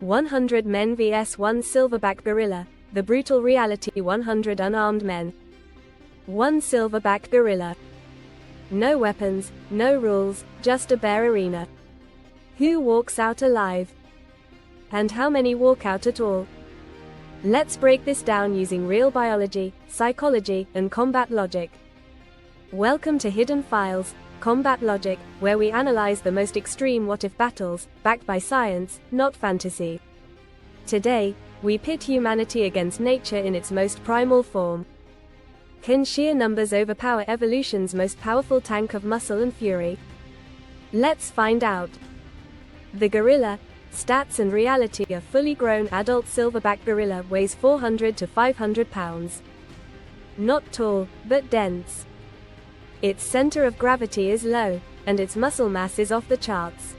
100 men vs 1 silverback gorilla, the brutal reality. 100 unarmed men. 1 silverback gorilla. No weapons, no rules, just a bare arena. Who walks out alive? And how many walk out at all? Let's break this down using real biology, psychology, and combat logic. Welcome to Hidden Files, Combat Logic, where we analyze the most extreme what-if battles, backed by science, not fantasy. Today, we pit humanity against nature in its most primal form. Can sheer numbers overpower evolution's most powerful tank of muscle and fury? Let's find out. The gorilla. Stats and reality. A fully grown adult silverback gorilla weighs 400 to 500 pounds. Not tall, but dense. Its center of gravity is low, and its muscle mass is off the charts.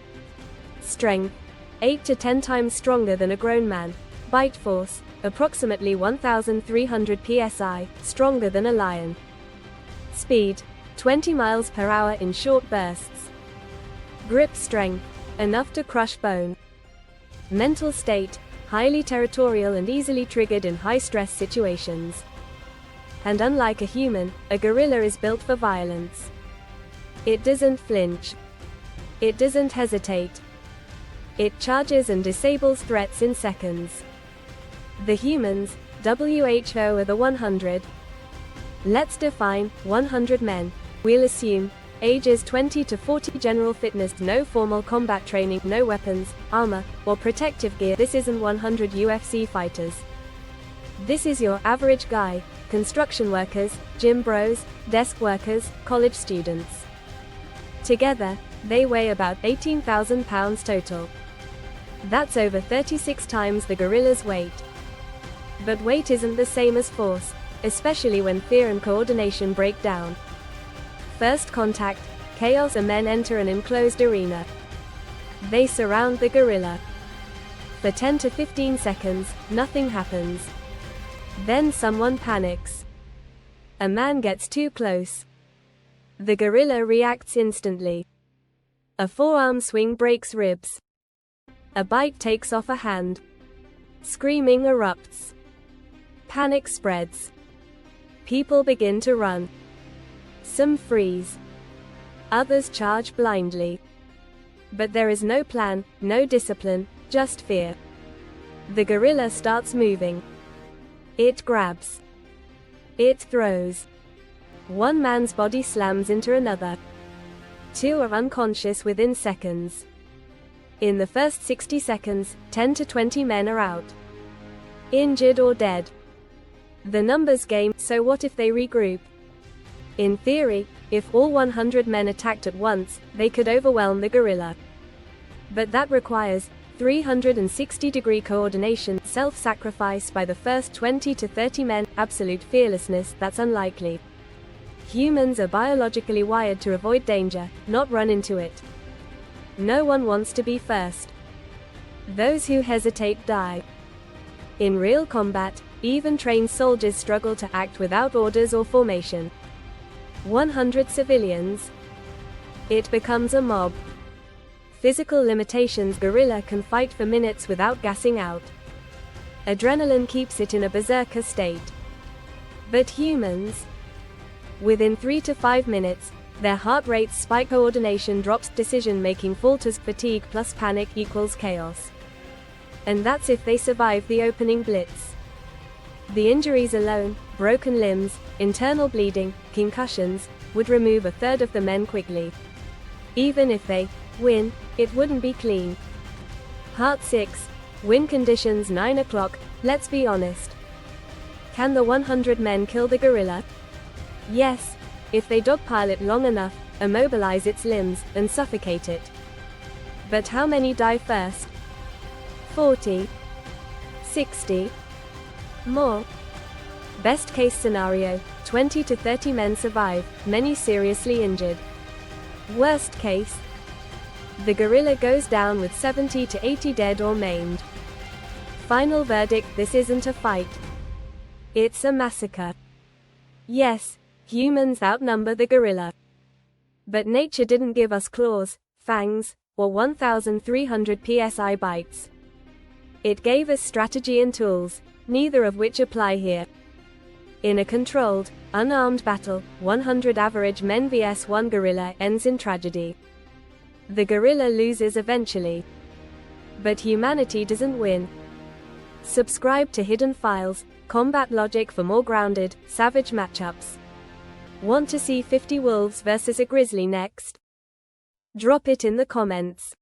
Strength. 8 to 10 times stronger than a grown man. Bite force. Approximately 1,300 psi, stronger than a lion. Speed. 20 miles per hour in short bursts. Grip strength. Enough to crush bone. Mental state. Highly territorial and easily triggered in high-stress situations. And unlike a human, a gorilla is built for violence. It doesn't flinch. It doesn't hesitate. It charges and disables threats in seconds. The humans, WHO, are the 100. Let's define 100 men. We'll assume ages 20 to 40, general fitness, no formal combat training, no weapons, armor, or protective gear. This isn't 100 UFC fighters. This is your average guy. Construction workers, gym bros, desk workers, college students. Together, they weigh about 18,000 pounds total. That's over 36 times the gorilla's weight. But weight isn't the same as force, especially when fear and coordination break down. First contact, chaos. The men enter an enclosed arena. They surround the gorilla. For 10 to 15 seconds, nothing happens. Then someone panics. A man gets too close. The gorilla reacts instantly. A forearm swing breaks ribs. A bite takes off a hand. Screaming erupts. Panic spreads. People begin to run. Some freeze. Others charge blindly. But there is no plan, no discipline, just fear. The gorilla starts moving. It grabs. It throws. One man's body slams into another. Two are unconscious within seconds. In the first 60 seconds, 10 to 20 men are out. Injured or dead. The numbers game. So what if they regroup? In theory, if all 100 men attacked at once, they could overwhelm the gorilla. But that requires 360-degree coordination, self-sacrifice by the first 20 to 30 men, absolute fearlessness. That's unlikely. Humans are biologically wired to avoid danger, not run into it. No one wants to be first. Those who hesitate die. In real combat, even trained soldiers struggle to act without orders or formation. 100 civilians. It becomes a mob. Physical limitations. Gorilla can fight for minutes without gassing out. Adrenaline keeps it in a berserker state. But humans? Within 3 to 5 minutes, their heart rates spike, coordination drops, decision-making falters, fatigue plus panic equals chaos. And that's if they survive the opening blitz. The injuries alone, broken limbs, internal bleeding, concussions, would remove a third of the men quickly. Even if they win, it wouldn't be clean. Part 6. Win conditions. 9 o'clock. Let's be honest. Can the 100 men kill the gorilla? Yes, if they dogpile it long enough, immobilize its limbs, and suffocate it. But how many die first? 40? 60? More? Best case scenario, 20 to 30 men survive, many seriously injured. Worst case? The gorilla goes down with 70 to 80 dead or maimed. Final verdict. This isn't a fight. It's a massacre. Yes, humans outnumber the gorilla. But nature didn't give us claws, fangs, or 1,300 psi bites. It gave us strategy and tools, neither of which apply here. In a controlled, unarmed battle, 100 average men vs 1 gorilla ends in tragedy. The gorilla loses eventually. But humanity doesn't win. Subscribe to Hidden Files, Combat Logic for more grounded, savage matchups. Want to see 50 wolves versus a grizzly next? Drop it in the comments.